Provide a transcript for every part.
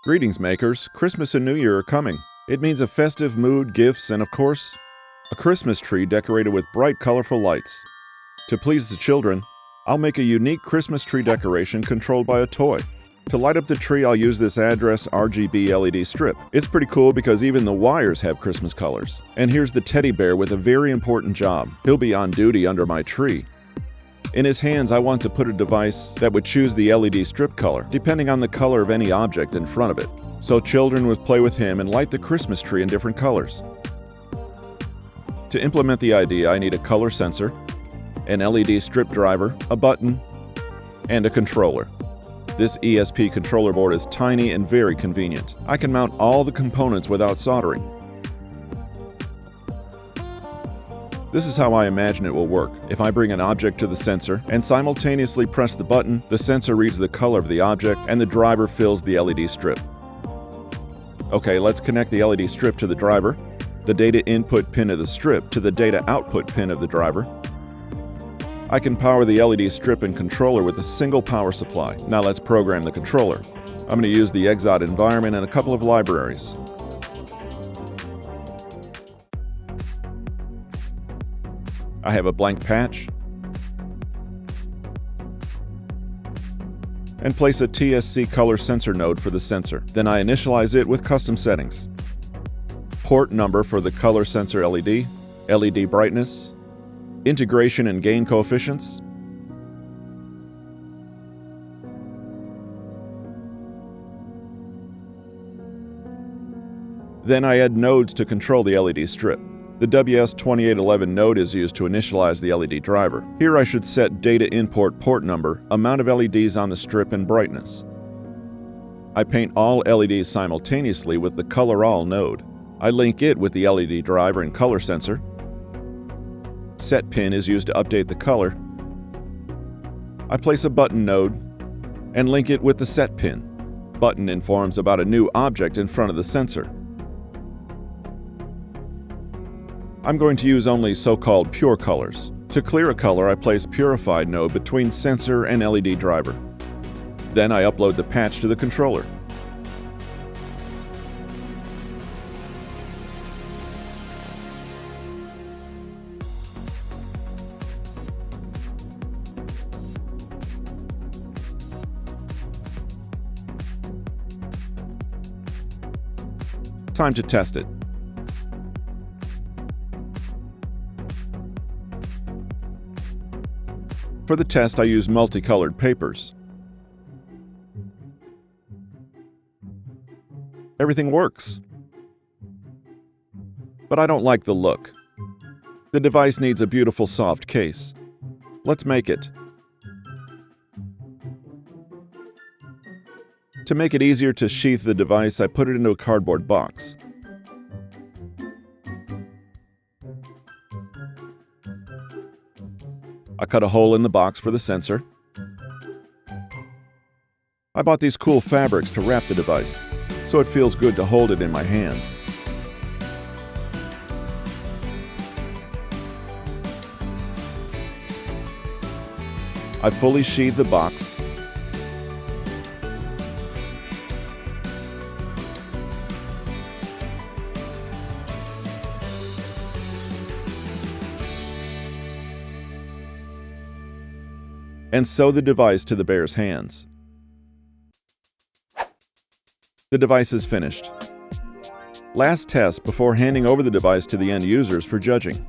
Greetings, makers. Christmas and New Year are coming. It means a festive mood, gifts, and of course, a Christmas tree decorated with bright, colorful lights. To please the children, I'll make a unique Christmas tree decoration controlled by a toy. To light up the tree, I'll use this address RGB LED strip. It's pretty cool because even the wires have Christmas colors. And here's the teddy bear with a very important job. He'll be on duty under my tree. In his hands, I want to put a device that would choose the LED strip color, depending on the color of any object in front of it. So children would play with him and light the Christmas tree in different colors. To implement the idea, I need a color sensor, an LED strip driver, a button, and a controller. This ESP controller board is tiny and very convenient. I can mount all the components without soldering. This is how I imagine it will work. If I bring an object to the sensor and simultaneously press the button, the sensor reads the color of the object and the driver fills the LED strip. Okay, let's connect the LED strip to the driver, the data input pin of the strip to the data output pin of the driver. I can power the LED strip and controller with a single power supply. Now let's program the controller. I'm going to use the XOD environment and a couple of libraries. I have a blank patch and place a TSC color sensor node for the sensor. Then I initialize it with custom settings. Port number for the color sensor LED, LED brightness, integration and gain coefficients, then I add nodes to control the LED strip. The WS2811 node is used to initialize the LED driver. Here I should set data import port number, amount of LEDs on the strip, and brightness. I paint all LEDs simultaneously with the Color All node. I link it with the LED driver and color sensor. Set pin is used to update the color. I place a button node and link it with the set pin. Button informs about a new object in front of the sensor. I'm going to use only so-called pure colors. To clear a color, I place Purified node between sensor and LED driver. Then I upload the patch to the controller. Time to test it. For the test, I use multicolored papers. Everything works. But I don't like the look. The device needs a beautiful soft case. Let's make it. To make it easier to sheath the device, I put it into a cardboard box. I cut a hole in the box for the sensor. I bought these cool fabrics to wrap the device, so it feels good to hold it in my hands. I fully sheathe the box. And sew the device to the bear's hands. The device is finished. Last test before handing over the device to the end users for judging.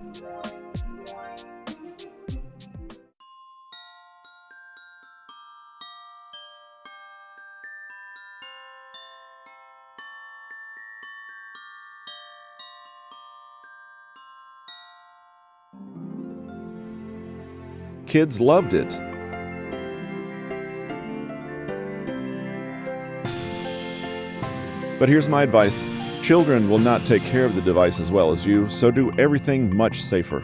Kids loved it. But here's my advice. Children will not take care of the device as well as you, so do everything much safer.